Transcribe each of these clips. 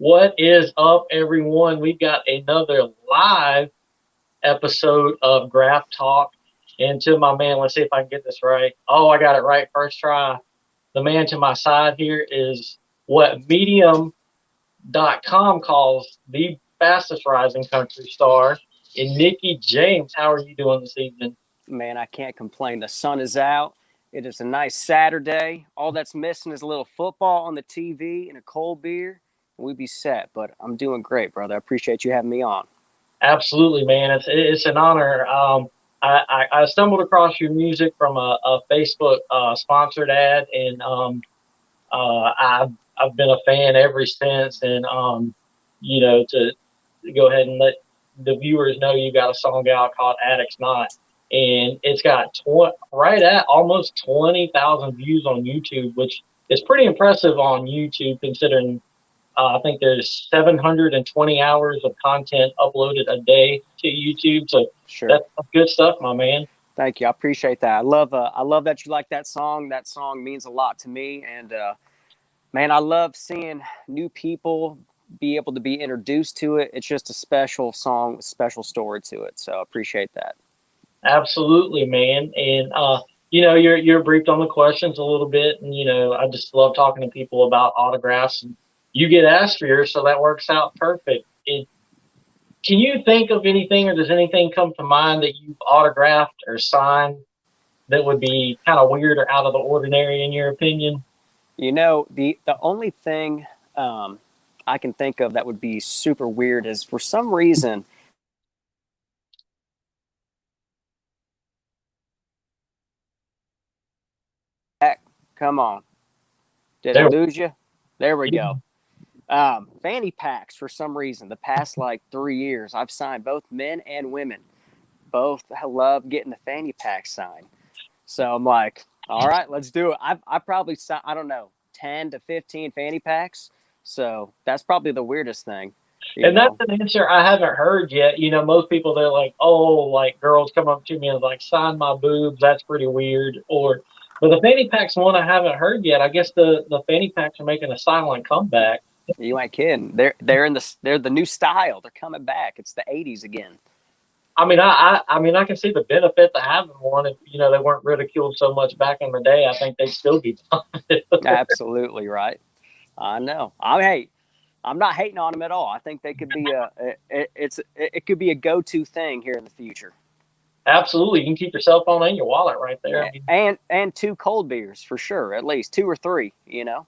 What is up, everyone? We've got another live episode of Graph Talk. And to my man, let's see if I can get this right. Oh, I got it right first try. The man to my side here is what Medium.com calls the fastest rising country star in Nicky James. How are you doing this evening? Man, I can't complain. The sun is out. It is a nice Saturday. All that's missing is a little football on the TV and a cold beer, and we'd be set. But I'm doing great, brother. I appreciate you having me on. Absolutely, man. It's an honor. I stumbled across your music from a Facebook sponsored ad, and I've been a fan ever since. And to go ahead and let the viewers know you got a song out called "Addicts Not," and it's got right at almost 20,000 views on YouTube, which is pretty impressive on YouTube considering I think there's 720 hours of content uploaded a day to YouTube. So Sure. that's good stuff, my man. Thank you. I appreciate that. I love that you like that song. That song means a lot to me. And man, I love seeing new people be able to be introduced to it. It's just a special song, a special story to it. So I appreciate that. Absolutely, man. And you're briefed on the questions a little bit, and I just love talking to people about autographs. And you get asked for yours, so that works out perfect. Can you think of anything, or does anything come to mind that you've autographed or signed that would be kind of weird or out of the ordinary in your opinion? The only thing I can think of that would be super weird is for some reason come on. Did I There, lose you? There we go. Fanny packs for some reason. The past like 3 years, I've signed both men and women. Both love getting the fanny pack signed. So I'm like, all right, let's do it. I probably signed, I don't know, 10 to 15 fanny packs. So that's probably the weirdest thing. You and that's know, an answer I haven't heard yet. Most people they're like, oh, like girls come up to me and like sign my boobs. That's pretty weird. But the fanny packs one I haven't heard yet. I guess the fanny packs are making a silent comeback. you ain't kidding. They're the new style. They're coming back. It's the 80s again. I can see the benefit to having one if they weren't ridiculed so much back in the day. I think they'd still be done. Absolutely right. I know. I'm not hating on them at all. I think they could be it could be a go-to thing here in the future. Absolutely, you can keep your cell phone and your wallet right there. I Yeah, mean, and two cold beers for sure, at least two or three. now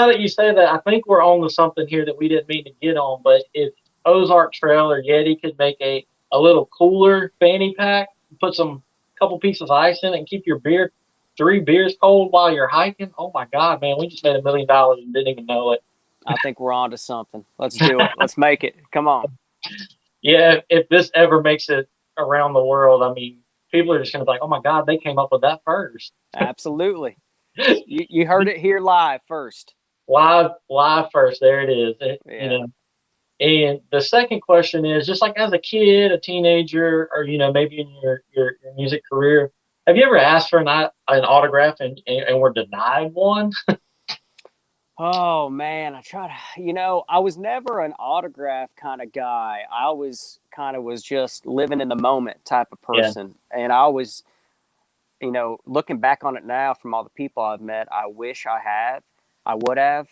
that you say that, I think we're on to something here that we didn't mean to get on. But if Ozark Trail or Yeti could make a little cooler fanny pack, put some couple pieces of ice in it, and keep your three beers cold while you're hiking. Oh my God, man, we just made $1 million and didn't even know it. I think we're on to something. Let's do it. Let's make it. Come on. Yeah, if this ever makes it around the world, I mean, people are just gonna be like, "Oh my God, they came up with that first." Absolutely. You heard it here live first. Live first. There it is. Yeah. And the second question is just like as a kid, a teenager, or maybe in your music career, have you ever asked for an autograph and were denied one? Oh man, I was never an autograph kind of guy. I always kind of was just living in the moment type of Yeah. person. And I always, looking back on it now from all the people I've met, I would have.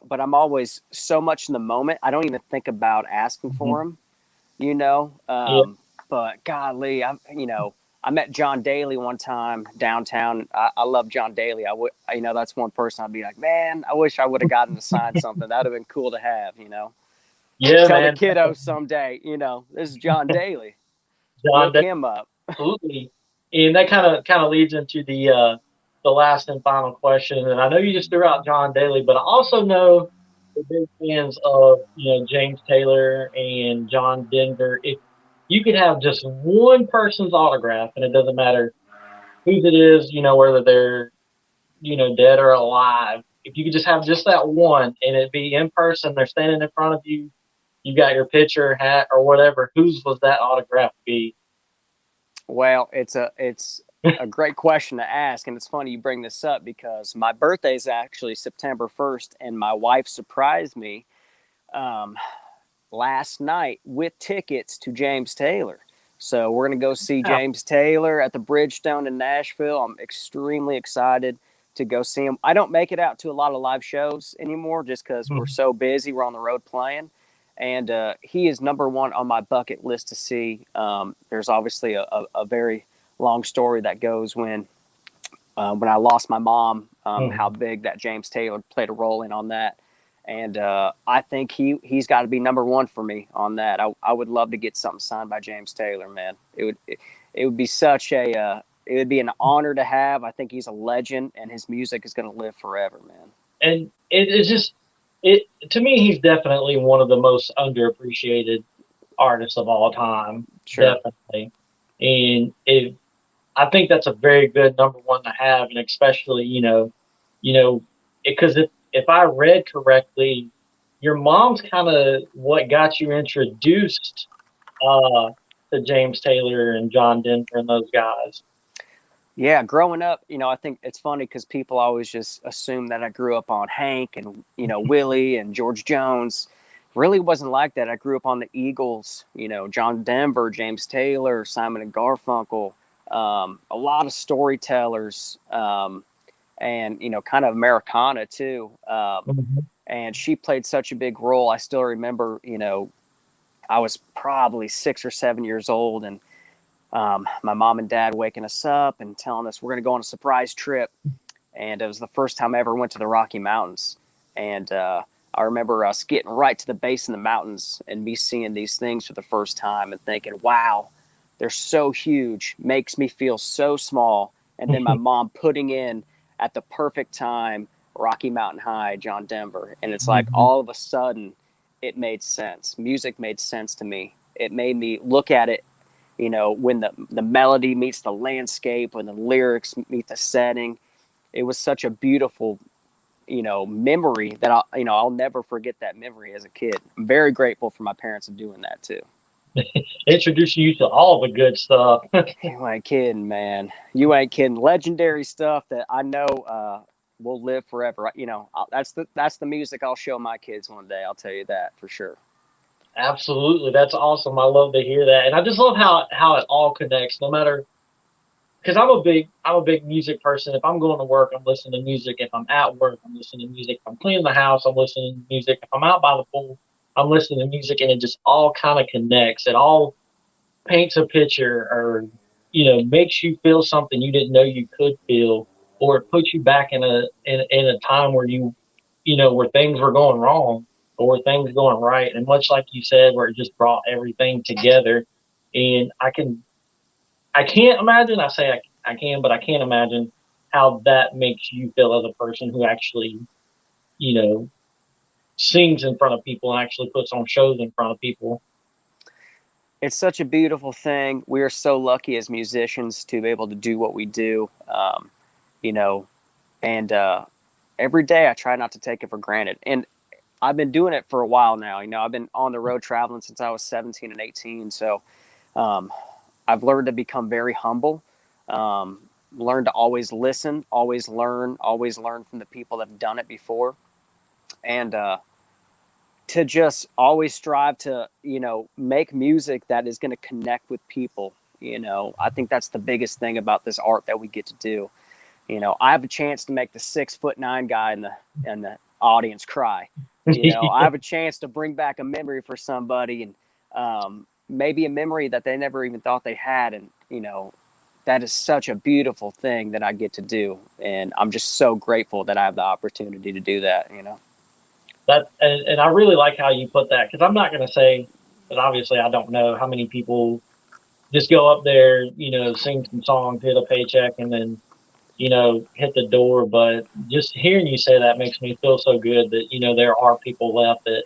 But I'm always so much in the moment. I don't even think about asking Mhm. for them, you know. Yeah. But golly, I met John Daly one time downtown. I love John Daly. That's one person I'd be like, man, I wish I would have gotten to sign something. That'd have been cool to have. Yeah, Tell the man. kiddos someday, this is John Daly. John, Look him up. absolutely. And that kind of leads into the last and final question. And I know you just threw out John Daly, but I also know the big fans of James Taylor and John Denver. If you could have just one person's autograph, and it doesn't matter whose it is, whether they're dead or alive. If you could just have just that one, and it be in person, they're standing in front of you, you got your picture, hat, or whatever. Whose was that autograph be? Well, a great question to ask. And it's funny you bring this up because my birthday is actually September 1st, and my wife surprised me um, last night with tickets to James Taylor. So we're going to go see Yeah. James Taylor at the Bridgestone in Nashville. I'm extremely excited to go see him. I don't make it out to a lot of live shows anymore just because we're Mhm. so busy. We're on the road playing. And he is number one on my bucket list to see. There's obviously a very long story that goes when I lost my mom, how Mhm. big that James Taylor played a role in on that. And I think he's got to be number one for me on that. I would love to get something signed by James Taylor, man. It would be such it would be an honor to have. I think he's a legend, and his music is going to live forever, man. And it's just it to me. He's definitely one of the most underappreciated artists of all time, Sure. definitely. And I think that's a very good number one to have, and especially you know, because if I read correctly, your mom's kind of what got you introduced uh, to James Taylor and John Denver and those guys. Yeah, growing up, I think it's funny because people always just assume that I grew up on Hank and Willie and George Jones. Really wasn't like that. I grew up on the Eagles, John Denver, James Taylor, Simon and Garfunkel, a lot of storytellers, and kind of Americana too. Mhm. And she played such a big role. I still remember, I was probably 6 or 7 years old, and my mom and dad waking us up and telling us we're going to go on a surprise trip. And it was the first time I ever went to the Rocky Mountains. And I remember us getting right to the base of the mountains and me seeing these things for the first time and thinking, wow, they're so huge, makes me feel so small. And then my mom putting in at the perfect time Rocky Mountain High, John Denver. And it's like Mhm. all of a sudden it made sense. Music made sense to me. It made me look at it, when the melody meets the landscape, when the lyrics meet the setting. It was such a beautiful, memory that I'll never forget that memory as a kid. I'm very grateful for my parents of doing that too. Introducing you to all the good stuff. You ain't kidding, man. You ain't kidding. Legendary stuff that I know will live forever. That's the music I'll show my kids one day. I'll tell you that for sure. Absolutely, that's awesome. I love to hear that, and I just love how it all connects. No matter because I'm a big music person. If I'm going to work, I'm listening to music. If I'm at work, I'm listening to music. If I'm cleaning the house, I'm listening to music. If I'm out by the pool, I'm listening to music, and it just all kind of connects. It all paints a picture, or makes you feel something you didn't know you could feel, or it puts you back in a time where where things were going wrong or where things were going right. And much like you said, where it just brought everything together. And I can't imagine. I can, but I can't imagine how that makes you feel as a person who actually, you know, sings in front of people and actually puts on shows in front of people. It's such a beautiful thing. We are so lucky as musicians to be able to do what we do. You know, and every day I try not to take it for granted. And I've been doing it for a while now. I've been on the road traveling since I was 17 and 18. So um, I've learned to become very humble, learn to always listen, always learn from the people that have done it before. And to just always strive to, make music that is going to connect with people. I think that's the biggest thing about this art that we get to do. I have a chance to make the 6'9" guy in the audience cry. I have a chance to bring back a memory for somebody, and maybe a memory that they never even thought they had. And that is such a beautiful thing that I get to do, and I'm just so grateful that I have the opportunity to do that. And I really like how you put that because I'm not going to say that obviously I don't know how many people just go up there, sing some songs, hit a paycheck, and then hit the door. But just hearing you say that makes me feel so good that there are people left that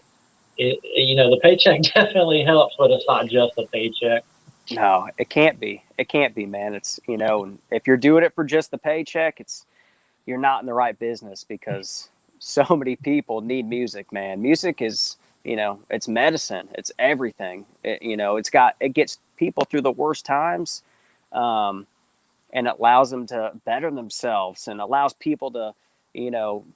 the paycheck definitely helps, but it's not just a paycheck. No, it can't be. It can't be, man. It's if you're doing it for just the paycheck, you're not in the right business because so many people need music, man. Music is, it's medicine. It's everything. It gets people through the worst times. Um, and it allows them to better themselves and allows people to,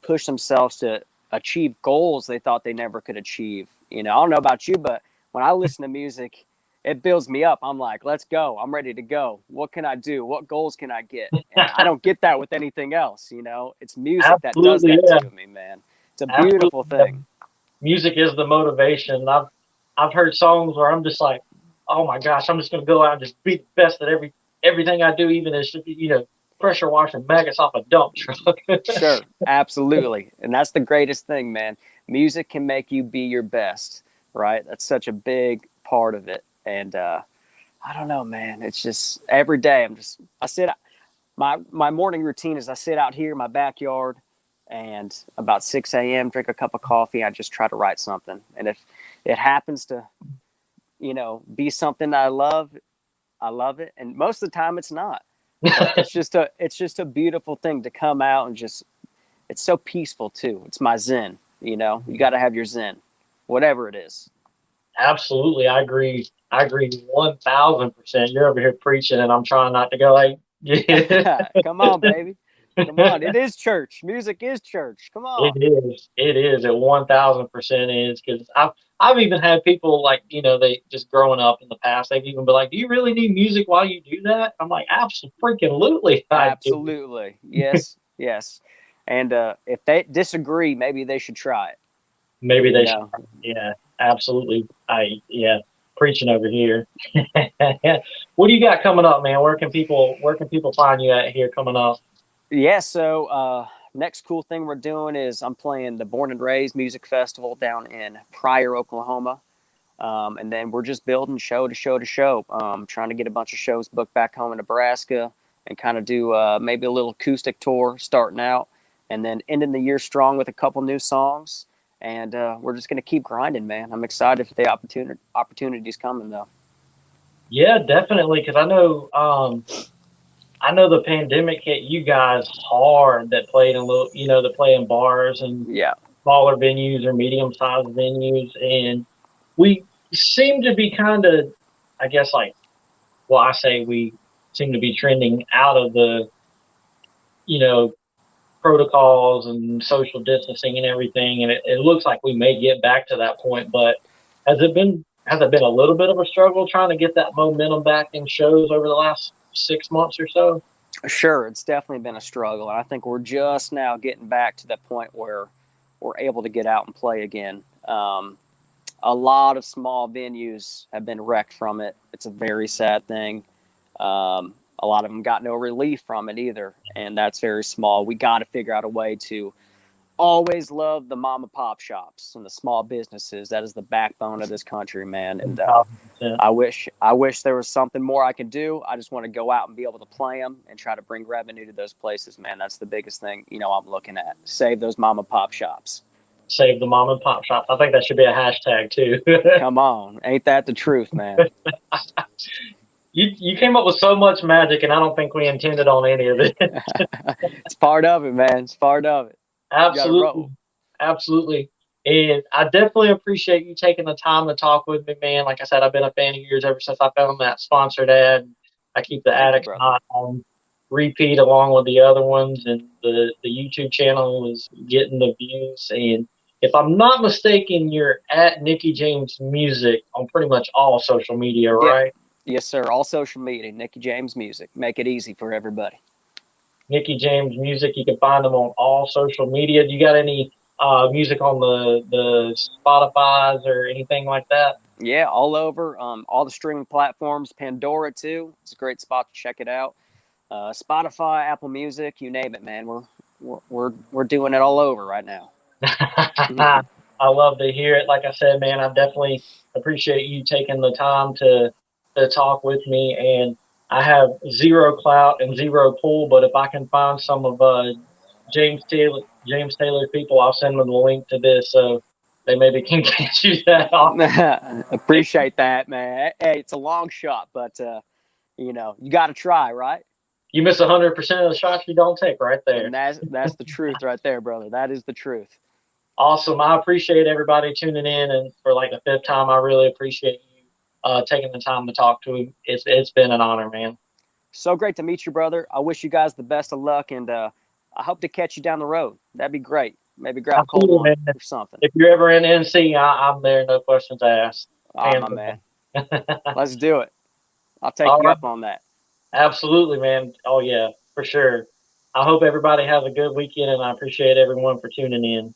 push themselves to achieve goals they thought they never could achieve. I don't know about you, but when I listen to music, it builds me up. I'm like, let's go. I'm ready to go. What can I do? What goals can I get? And I don't get that with anything else. It's music that does Absolutely, that yeah. to me, man. It's a beautiful Absolutely. Yeah. thing. Music is the motivation. I've heard songs where I'm just like, oh my gosh, I'm just gonna go out and just be the best at everything I do, even as pressure washing maggots off a dump truck. Sure, absolutely. And that's the greatest thing, man. Music can make you be your best, right? That's such a big part of it. And I don't know, man. It's just every day I sit, my morning routine is I sit out here in my backyard and about 6 a.m., drink a cup of coffee. I just try to write something. And if it happens to, be something that I love it. And most of the time it's not. But it's just a beautiful thing to come out and just, it's so peaceful too. It's my zen. You got to have your zen, whatever it is. Absolutely, I agree. I agree 1,000%. You're over here preaching, and I'm trying not to go like, yeah. Come on, baby. Come on. It is church. Music is church. Come It on. is. It is. It 1,000% is because I've even had people like they just growing up in the past. They've even been like, "Do you really need music while you do that?" I'm like, "Absolutely, I do." Absolutely. Yes. Yes. And if they disagree, maybe they should try it. Maybe You they should. know, Yeah, absolutely. Yeah, preaching over here. What do you got coming up, man? Where can people find you at here coming up? yeah. So, next cool thing we're doing is I'm playing the Born and Raised Music Festival down in Pryor, Oklahoma. And then we're just building show to show to show, trying to get a bunch of shows booked back home in Nebraska and kind of do maybe a little acoustic tour starting out and then ending the year strong with a couple new songs. And we're just going to keep grinding, man. I'm excited for the opportunities coming, though. Yeah, definitely. Because I know the pandemic hit you guys hard that played in that play in bars and Yeah, smaller venues or medium sized venues. And we seem to be kind of, I guess, like, well, I say we seem to be trending out of the, you know, protocols and social distancing and everything. And it looks like we may get back to that point. But has it been a little bit of a struggle trying to get that momentum back in shows over the last 6 months or so? sure. It's definitely been a struggle. And I think we're just now getting back to that point where we're able to get out and play again. A lot of small venues have been wrecked from it. It's a very sad thing. A lot of them got no relief from it either, and that's very small. We got to figure out a way to always love the mom and pop shops and the small businesses. That is the backbone of this country, man. And 1,000%. I wish there was something more I could do. I just want to go out and be able to play them and try to bring revenue to those places, man. That's the biggest thing I'm looking at. Save those mom and pop shops. Save the mom and pop shops. I think that should be a hashtag too. Come on, ain't that the truth, man? You came up with so much magic, and I don't think we intended on any of it. It's part of it, man. It's part of it. You got to Absolutely, roll. absolutely. And I definitely appreciate you taking the time to talk with me, man. Like I said, I've been a fan of yours ever since I found that sponsored ad. I keep the Thank you, Addicts brother. Not on repeat along with the other ones, and the YouTube channel is getting the views. And if I'm not mistaken, you're at Nicky James Music on pretty much all social media, Yep. right? Yes, sir. All social media, Nicky James Music. Make it easy for everybody. Nicky James Music. You can find them on all social media. Do you got any music on the Spotify's or anything like that? Yeah, all over. All the streaming platforms. Pandora too. It's a great spot to check it out. Spotify, Apple Music, you name it, man. We're doing it all over right now. I love to hear it. Like I said, man, I definitely appreciate you taking the time to talk with me. And I have zero clout and zero pull, but if I can find some of James Taylor people, I'll send them the link to this so they maybe can get you that off. Appreciate that, man. Hey, it's a long shot, but you got to try, right? You miss 100% of the shots you don't take right there. And that's the truth right there, brother. That is the truth. Awesome. I appreciate everybody tuning in, and for like the fifth time, I really appreciate you taking the time to talk to me. It's been an honor, man. So great to meet you, brother. I wish you guys the best of luck, and I hope to catch you down the road. That'd be great. Maybe grab a cold Absolutely, one man. or something. If you're ever in NC, I'm there. No questions asked. Ah, Hands my man. down. Let's do it. I'll take All you right. up on that. Absolutely, man. Oh yeah, for sure. I hope everybody has a good weekend, and I appreciate everyone for tuning in.